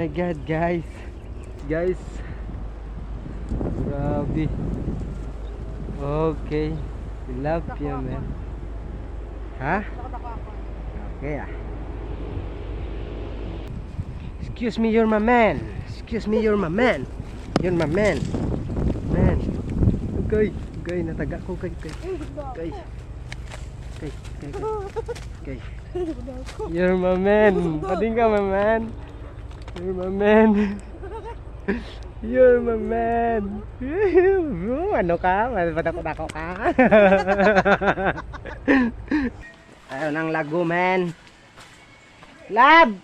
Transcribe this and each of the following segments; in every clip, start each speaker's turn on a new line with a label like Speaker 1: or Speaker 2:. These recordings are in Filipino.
Speaker 1: My God, guys. Guys. Grabe. Okay. Tilapia, man. Ha? Okay, ah. Excuse me, you're my man. Excuse me, you're my man. You're my man. Man. Okay. Okay, nataga ko kay. Okay. Okay. You're my man. Pading ka, my man. You're my man. You're my man. Ano ka? Padako-dako ka. Ayun ang lago, man. Lab!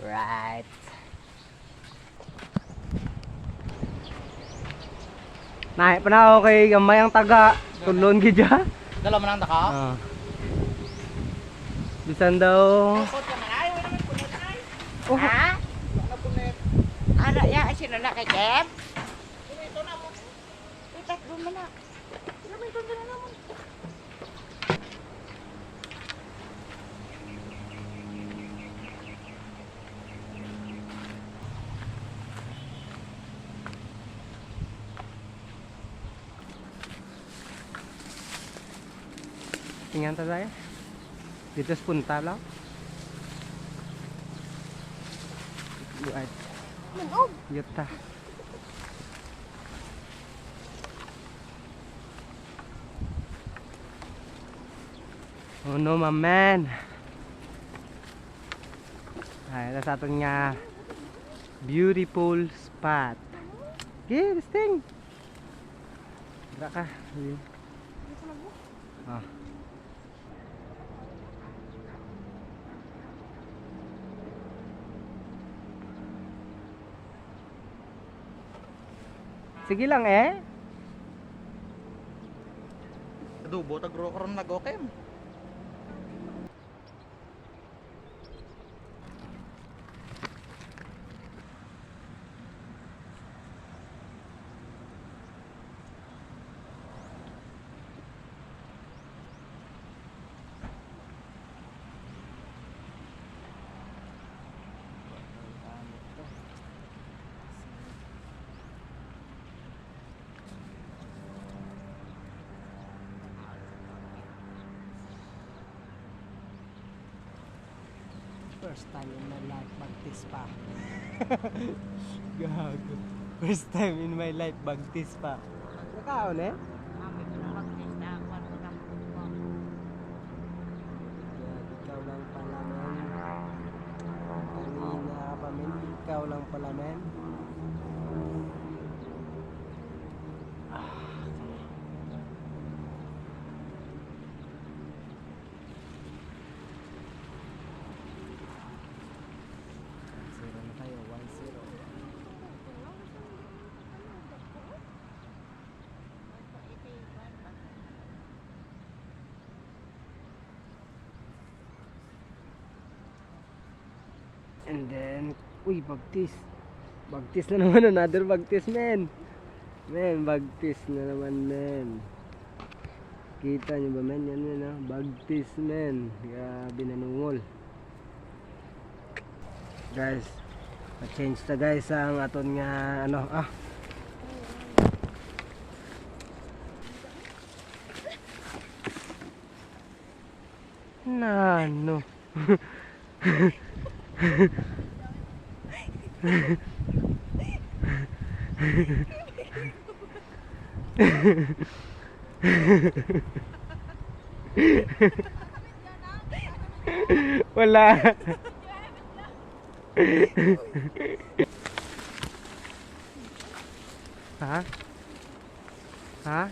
Speaker 1: Right. Nahi pa na ako kay gamay ang taga. Tulon gidya.
Speaker 2: Dalawa man ang taka?
Speaker 1: Bisan daw.
Speaker 3: Oh. Ha? Ara ya sino na kay Kem? Ito na mo. Itak doon man na. Ito na mo.
Speaker 1: Tingnan ta tayo. Dito sa punta lang. Buat.
Speaker 3: Manog.
Speaker 1: Yuta. Oh no, my man. Ay, ito sa ating beautiful spot. Okay, this thing. Tara ka. Ah. Sige lang eh.
Speaker 2: Adubo, tagro karon nag-okem.
Speaker 1: First time in my life bagtis pa. Gago. First time in my life bagtis pa. Nakaon eh? Ikaw lang pala men. Kanina ka pa men. Ikaw lang pala men. And then, uy, bagtis. Bagtis na naman, another bagtis, men. Men, bagtis na naman, men. Kita nyo ba, men? Yan, men, ha? Bagtis, men. Grabe na nungol. Guys, pa-change na, guys, ang aton nga, ano, Nano. Wala. Ha? Ha?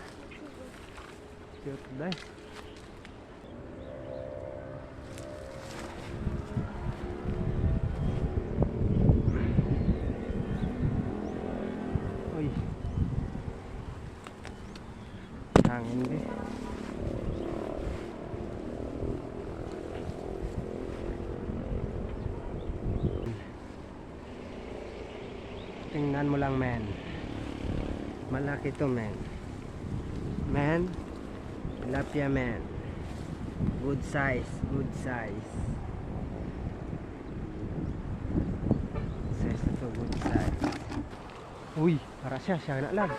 Speaker 1: Cute dai. Uy. Hangin din. Tingnan mo lang, men. Malaki to, men. Men. Tilapia, men. Good size, good size. Size na to, good size. Uy, para siya na lang.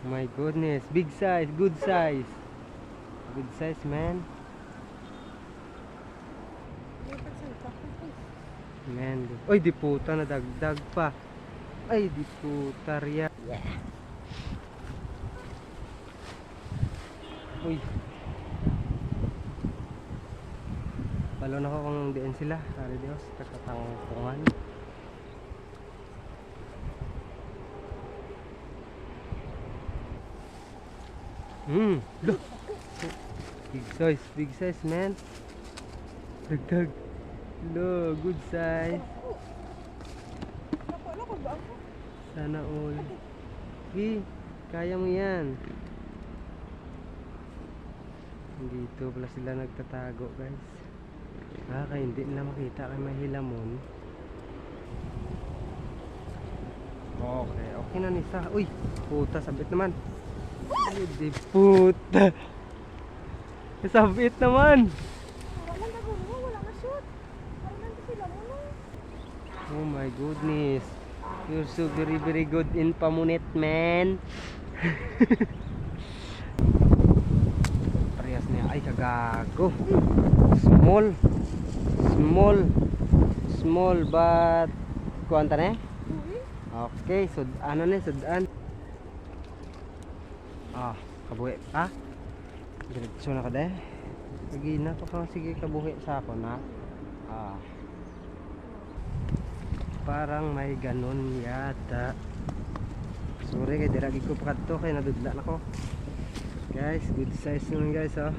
Speaker 1: My goodness, big size, good size. Good size, man. Man, oy, di puta, nadagdag pa. Ay, di puta, riya.
Speaker 3: Yeah.
Speaker 1: Uy. Balon ako kung diyan sila. Sorry Diyos, kakatangkungan. Look. Big size, man. Dagdag. Look, good size. Sana all. Gi, kaya mo yan. Dito pala sila nagtatago, guys. Kaya hindi nila makita kay may hilamon. Okay na nisa. Uy, puta, sabit naman. Ay, di puta. Sabit naman. Oh my goodness. You're so very good in pamunit, man. Parehas niya. Ay, kagago. Small but kuanta na eh? Okay, so ano na sudan. Kabuhi. Diretso na ka deh. Sige na pa sige kabuhi sa ako na. Parang may ganun yata. Sorry kay diragi ko pa kadto kay nadudla nako. Guys, good size naman guys, oh.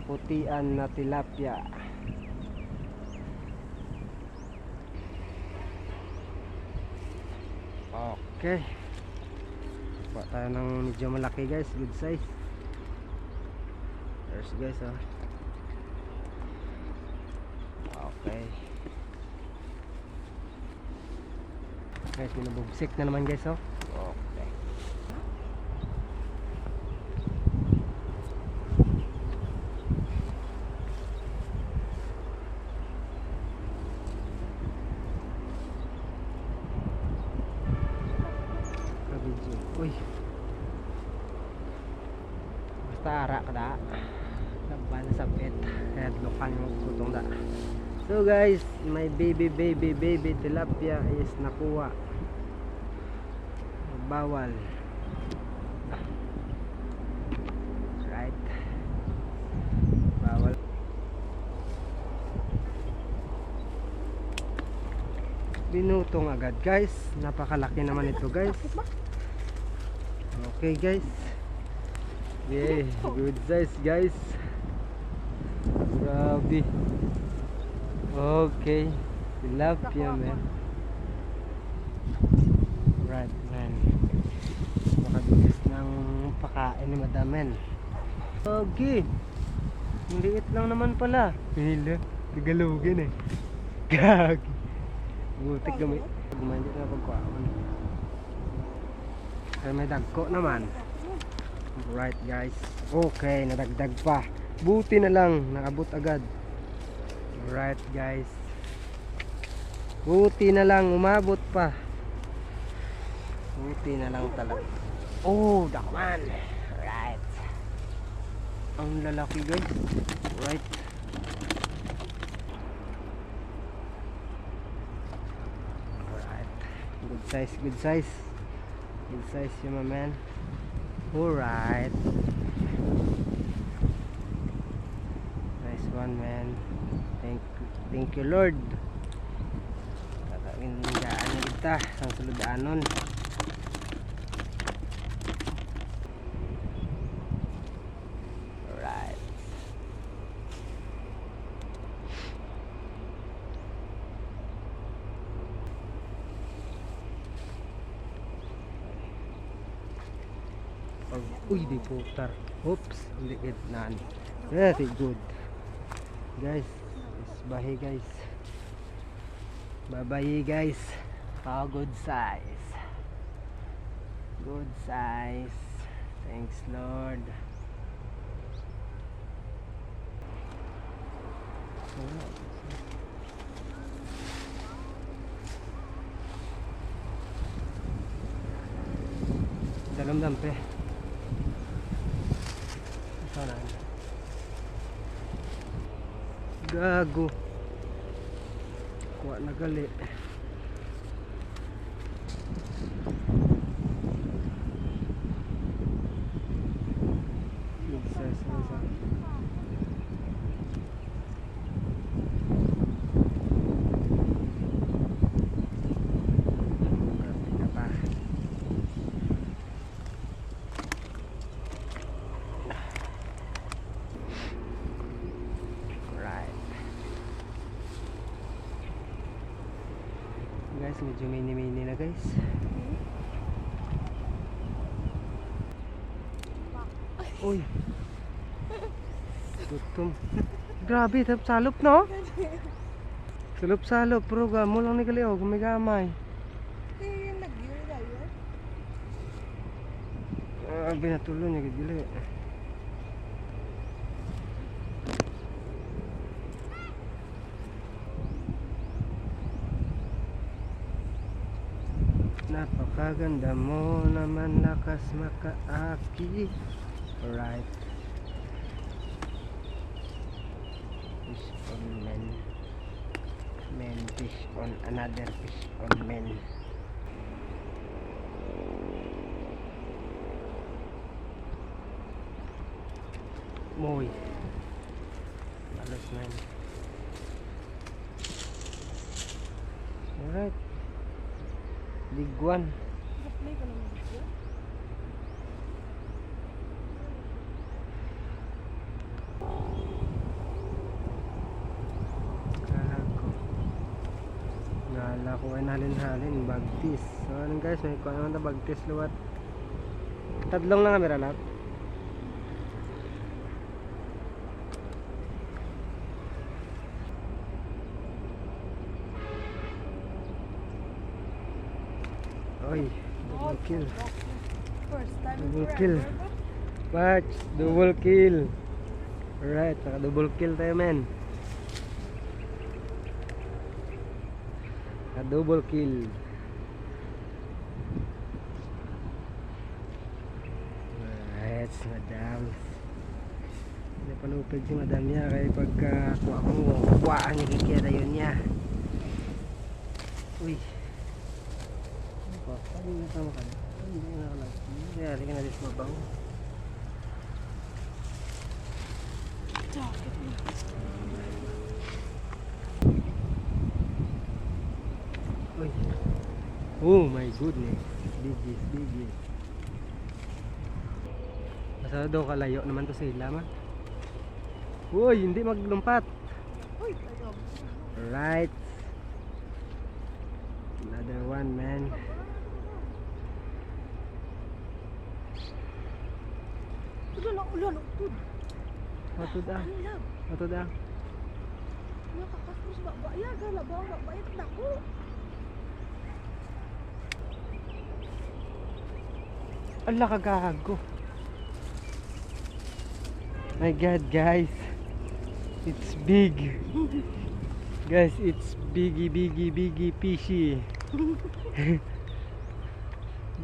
Speaker 1: Putian na tilapia. Okay. Kuha tayo ng medyo malaki guys, good size. There's guys, oh. Okay. Guys, binububsik na naman guys, oh. Okay. Kabidyo. Uy. Basta ara ka da. Laban sa pet. Headlockan yung kutong da. So guys, my baby tilapia is nakuha. Bawal. Right. Bawal. Binutong agad guys. Napakalaki naman ito guys. Okay guys. Yeah, good size guys. Grabe. Okay, tilapia man. Right man. Makadulis ng pakain ni madamen. Okay. Maliit lang naman pala. Hila, tigalugin eh. Gag. Butik gamit. Gumandi na pagkuhaan. Kaya may dagko naman. Right guys. Okay, nadagdag pa. Buti na lang, nakabot agad. Right guys. Buti na lang, umabot pa. Buti na lang talaga. Oh, dakman. Right. Ang lalaki guys. Right. Alright. Good size, good size. Good size yun, my man. Alright. Nice one, man. Thank you Lord. Tatawin daan na kita sang sulod-anon. Alright. Uy, di putar. Oops, hindi gitnaan. Very good. Guys, bahay guys. Babayi guys. Good size. Good size. Thanks Lord. Dalam dampe. Sana. Gago. Kuha na gali. Isa. Grabe pa. Right. Guys, medyo mini na guys. Uy. Gutom. Grabe, tap salop no? Salop, pero gamo lang ni kaliho, gumigamay.
Speaker 3: Eh, nag-yun na yun.
Speaker 1: Binatulo niya gidili. Napakaganda mo naman, lakas makaaki. Alright. Fish on men. Men fish on another fish on men. Moy. Alas men. Alright. Big one.
Speaker 3: Play ko naman dito.
Speaker 1: Nala ko ay halin bagtis. So ano guys, may kuha naman na bagtis luwat. Tadlong lang kamera lap. Oy, double kill.
Speaker 3: First time
Speaker 1: Double
Speaker 3: forever.
Speaker 1: kill. Watch, double kill. Alright, naka double kill tayo men. Naka double kill. Alright, madam. Hindi panupid si madam niya kaya pagka kuha mo, kuhaan niya kikira yun niya. Uy. Ano na tama ka na? Hindi na ako lang. Kaya halika na dito mabaw. Uy. Oh my goodness. Bigis. Masyado kalayo naman to sa ilaman. Uy, hindi maglumpat.
Speaker 3: Uy, ayaw.
Speaker 1: Alright. Another one, man.
Speaker 3: Ulan.
Speaker 1: Matud ah.
Speaker 3: Alam.
Speaker 1: Matud ah.
Speaker 3: Nakakakus babaya. Galabaw babaya. Naku.
Speaker 1: Ala kagago. My god, guys. It's big. Guys, it's biggie fishy.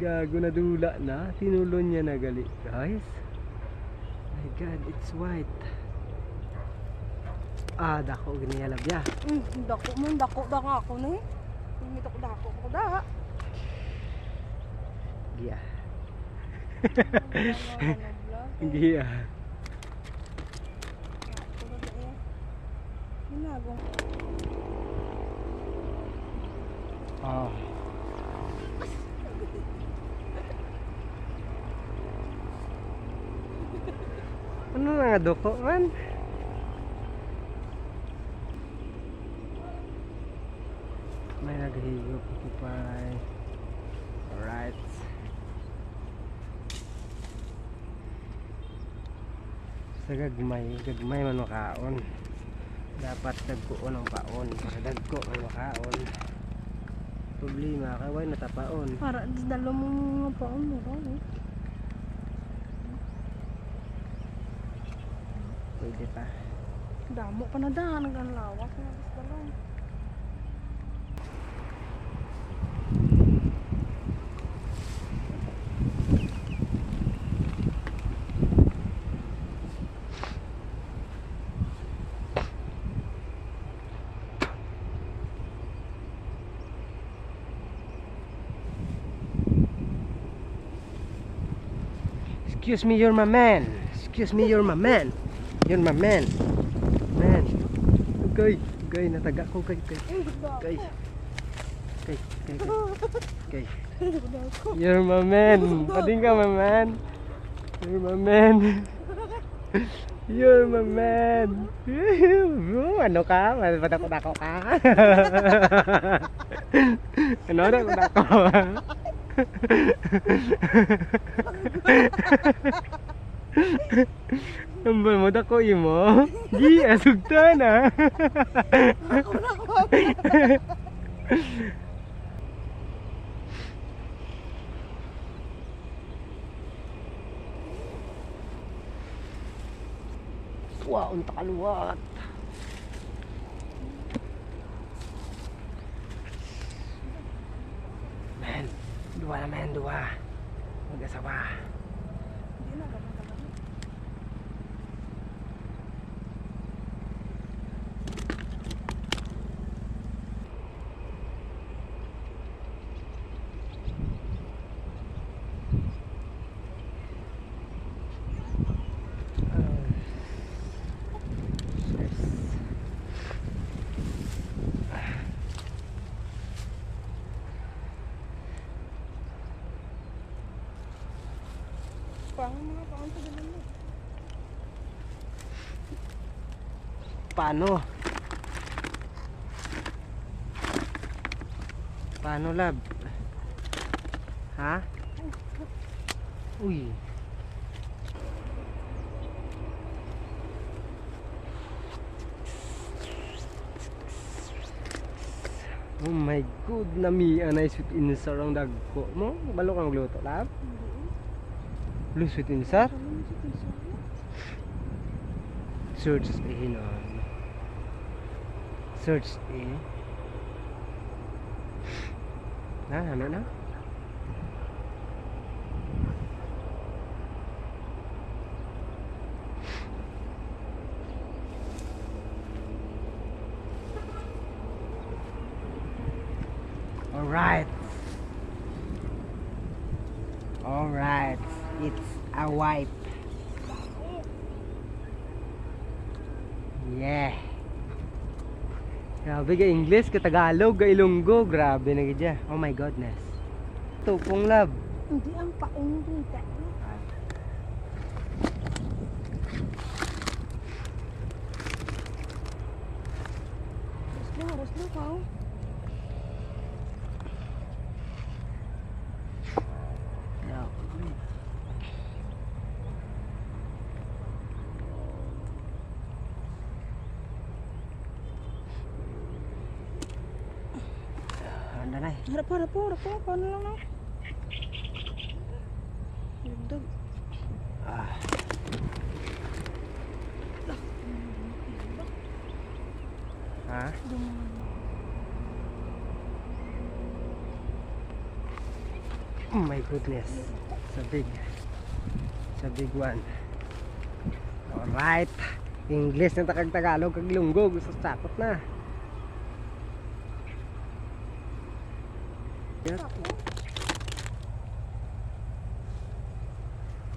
Speaker 1: Gago na dula na. Tinulon niya na gali. Guys. My god, it's white. Ah, dako giniyalab ya.
Speaker 3: Dako da nga ako na eh. Hindi dako ko da.
Speaker 1: Giya. Giya.
Speaker 3: Ginagong.
Speaker 1: Oh. Ano nga doko man? May naghihigop kipay. Alright. Sa gagmay man makaon. Dapat dagkoon ang paon para dagko ang makaon. Problema kay way natapaon.
Speaker 3: Para dalo mo mga paon mo ba?
Speaker 1: Pwede pa.
Speaker 4: Damo pa na da, hanggang lawas na basta lang.
Speaker 1: Excuse me, you're my man. Excuse me, you're my man. You're my man. Man. Okay, nataga ko kay. Okay. Okay. You're my man. Pading ka, my man. You're my man. You're my man. Ano ka? Padako-dako ka? Ano dako-dako? Ambal mo dako imo. Gi asugta na. Wow, unta kaluwat. Man, dua na man, dua. Mag-asawa.
Speaker 4: Hindi na, gama-gama. Mga paon sa ganun mo.
Speaker 1: Paano? Paano, lab? Ha? Uy. Oh my god, nami anay sweet insar ang dagko mo. Balo ka magluto, lab? Lu sweet insar? Search hinon. Search ano na? Alright, it's a wipe. Yeah. Grabe ka English, ka Tagalog, ka Ilonggo. Grabe na gidya. Oh my goodness. Tupong lab.
Speaker 4: Hindi ang paong dito. Harus na kau.
Speaker 1: Anda na.
Speaker 4: Harap po. Paano lang na? Lugdag.
Speaker 1: Ha? Oh my goodness. Sa big one. Alright. English na takag Tagalog kag Ilonggo. Gusto sakot na.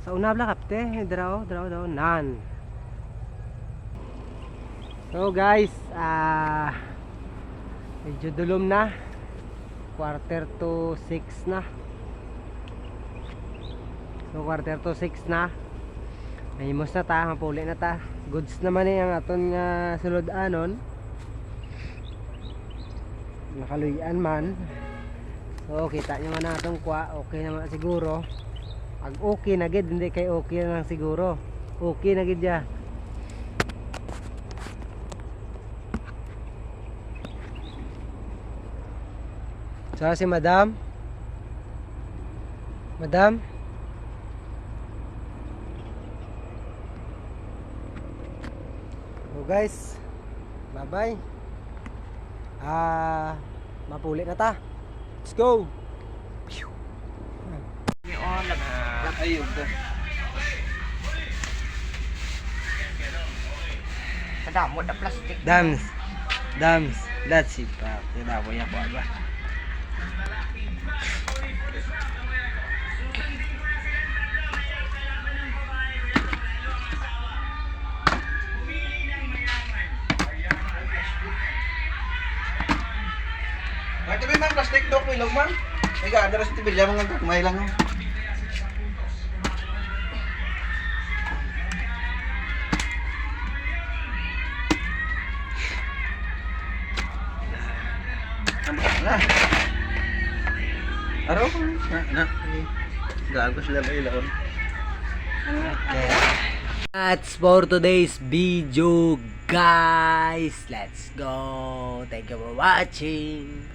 Speaker 1: Sa una bla kapte, draw nan. So guys, medyo dulom na. 5:45 na. So 5:45 na. Mahimos na ta, mapuli na ta. Goods naman ang aton nga sulod anon. Nakaluyan man. So kita nyo nga na itong kwa. Okay naman siguro. Pag okay na gid, hindi kay okay na lang siguro. Okay na gid ya. So si Madam. So guys, bye-bye. Mapuli na ta. Let's go.
Speaker 2: Ayun ka.
Speaker 3: Kadamot na plastic.
Speaker 1: Dams. That's it. Tidak mo yan ba?
Speaker 2: Ito ba yung plastic dok mo ilog man? Ay ka, ada sa tibil mga gagmay lang. Na. Araw ko na. Gago sila ba ilaon?
Speaker 1: That's for today's video, guys. Let's go. Thank you for watching.